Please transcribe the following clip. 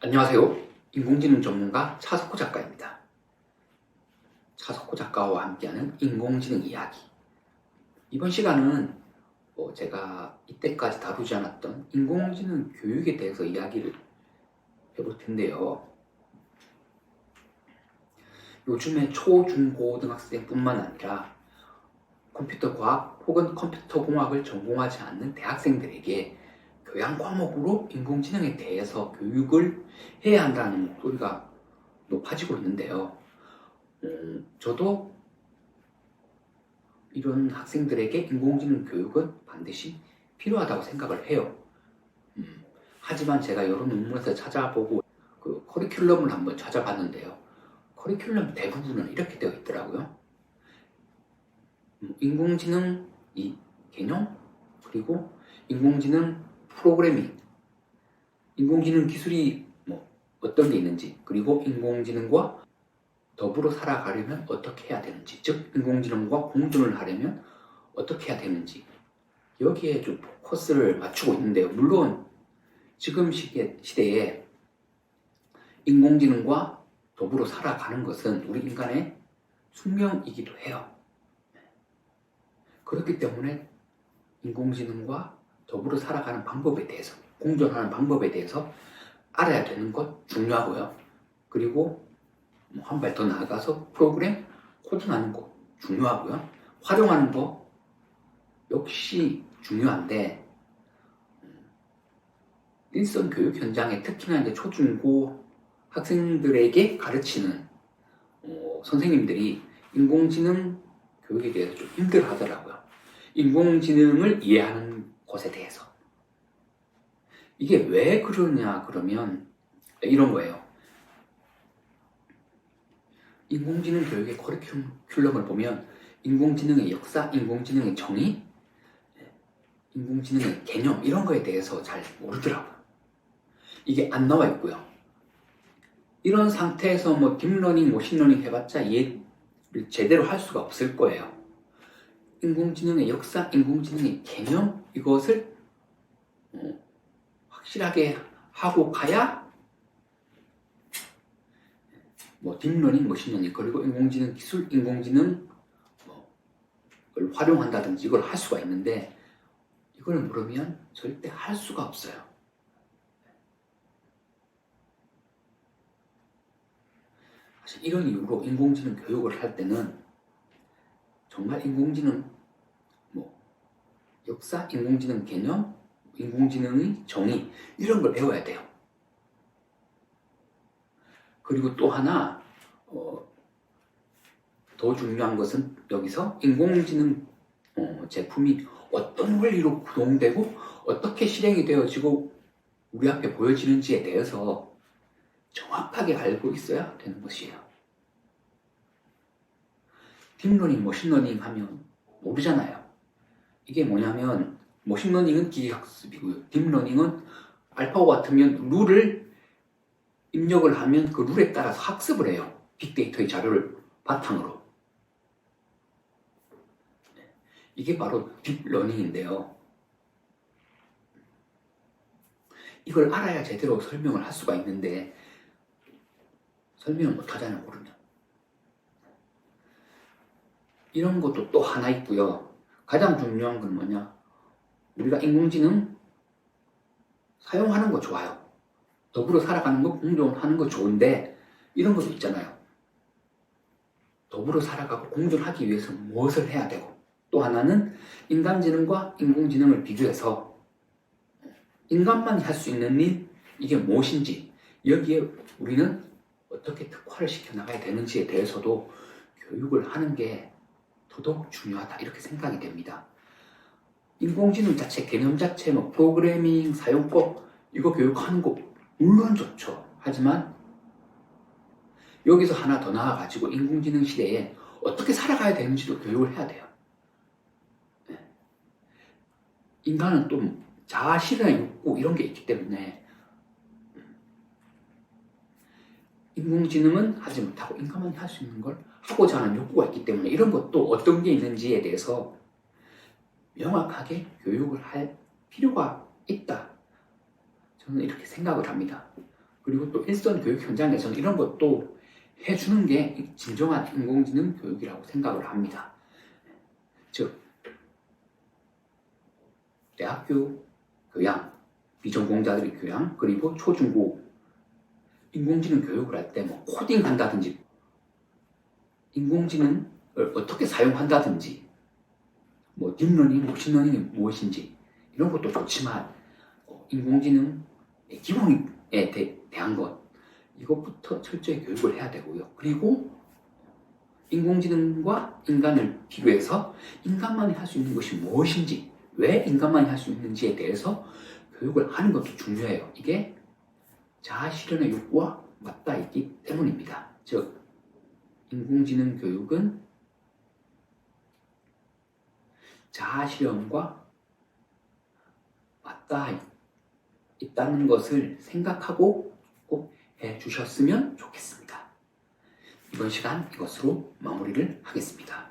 안녕하세요. 인공지능 전문가 차석호 작가입니다. 차석호 작가와 함께하는 인공지능 이야기. 이번 시간은 제가 이때까지 다루지 않았던 인공지능 교육에 대해서 이야기를 해볼 텐데요. 요즘에 초, 중, 고등학생뿐만 아니라 컴퓨터 과학 혹은 컴퓨터 공학을 전공하지 않는 대학생들에게 교양 과목으로 인공지능에 대해서 교육을 해야 한다는 목소리가 높아지고 있는데요. 저도 이런 학생들에게 인공지능 교육은 반드시 필요하다고 생각을 해요. 하지만 제가 여러 논문에서 찾아보고 그 커리큘럼을 한번 찾아봤는데요. 커리큘럼 대부분은 이렇게 되어 있더라고요. 인공지능 이 개념, 그리고 인공지능 프로그래밍, 인공지능 기술이 어떤 게 있는지, 그리고 인공지능과 더불어 살아가려면 어떻게 해야 되는지, 즉 인공지능과 공존을 하려면 어떻게 해야 되는지, 여기에 좀 포커스를 맞추고 있는데요. 물론 지금 시대에 인공지능과 더불어 살아가는 것은 우리 인간의 숙명이기도 해요. 그렇기 때문에 인공지능과 더불어 살아가는 방법에 대해서, 공존하는 방법에 대해서 알아야 되는 것 중요하고요. 그리고 한 발 더 나아가서 프로그램 코딩하는 거 중요하고요. 활용하는 거 역시 중요한데, 일선 교육 현장에 특히나 이제 초중고 학생들에게 가르치는 선생님들이 인공지능 교육에 대해서 좀 힘들어 하더라고요. 인공지능을 이해하는 것에 대해서. 이게 왜 그러냐 그러면 이런 거예요. 인공지능 교육의 커리큘럼을 보면 인공지능의 역사, 인공지능의 정의, 인공지능의 개념 이런 거에 대해서 잘 모르더라고요. 이게 안 나와 있고요. 이런 상태에서 딥러닝, 머신러닝 해봤자 이해를 제대로 할 수가 없을 거예요. 인공지능의 역사, 인공지능의 개념 이것을 확실하게 하고 가야 딥러닝, 머신러닝 그리고 인공지능 기술, 인공지능을 활용한다든지 이걸 할 수가 있는데, 이걸 모르면 절대 할 수가 없어요. 사실 이런 이유로 인공지능 교육을 할 때는 정말 인공지능 역사, 인공지능 개념, 인공지능의 정의 이런 걸 배워야 돼요. 그리고 또 하나 더 중요한 것은 여기서 인공지능 제품이 어떤 원리로 구동되고 어떻게 실행이 되어지고 우리 앞에 보여지는지에 대해서 정확하게 알고 있어야 되는 것이에요. 딥러닝, 머신러닝 하면 모르잖아요. 이게 뭐냐면 머신러닝은 기계학습이고요. 딥러닝은 알파고 같으면 룰을 입력을 하면 그 룰에 따라서 학습을 해요. 빅데이터의 자료를 바탕으로. 이게 바로 딥러닝인데요. 이걸 알아야 제대로 설명을 할 수가 있는데 설명을 못하잖아요, 모르면. 이런 것도 또 하나 있고요. 가장 중요한 건 뭐냐? 우리가 인공지능 사용하는 거 좋아요. 더불어 살아가는 거, 공존하는 거 좋은데 이런 것도 있잖아요. 더불어 살아가고 공존하기 위해서 무엇을 해야 되고, 또 하나는 인간지능과 인공지능을 비교해서 인간만이 할 수 있는 일, 이게 무엇인지, 여기에 우리는 어떻게 특화를 시켜나가야 되는지에 대해서도 교육을 하는 게 더더욱 중요하다 이렇게 생각이 됩니다. 인공지능 자체, 개념 자체, 프로그래밍, 사용법 이거 교육하는 거 물론 좋죠. 하지만 여기서 하나 더 나아가지고 인공지능 시대에 어떻게 살아가야 되는지도 교육을 해야 돼요. 인간은 또 자아 실현의 욕구 이런 게 있기 때문에 인공지능은 하지 못하고 인간만이 할 수 있는 걸 하고자 하는 욕구가 있기 때문에 이런 것도 어떤 게 있는지에 대해서 명확하게 교육을 할 필요가 있다. 저는 이렇게 생각을 합니다. 그리고 또 일선 교육 현장에서는 이런 것도 해주는 게 진정한 인공지능 교육이라고 생각을 합니다. 즉, 대학교 교양, 비전공자들의 교양, 그리고 초중고 인공지능 교육을 할 때 뭐 코딩 한다든지, 인공지능을 어떻게 사용한다든지, 뭐 딥러닝, 머신러닝이 무엇인지 이런 것도 좋지만 인공지능의 기본에 대한 것, 이것부터 철저히 교육을 해야 되고요. 그리고 인공지능과 인간을 비교해서 인간만이 할 수 있는 것이 무엇인지, 왜 인간만이 할 수 있는지에 대해서 교육을 하는 것도 중요해요. 이게 자아실현의 욕구와 맞닿아 있기 때문입니다. 즉, 인공지능 교육은 자아실현과 맞닿아 있다는 것을 생각하고 꼭 해주셨으면 좋겠습니다. 이번 시간 이것으로 마무리를 하겠습니다.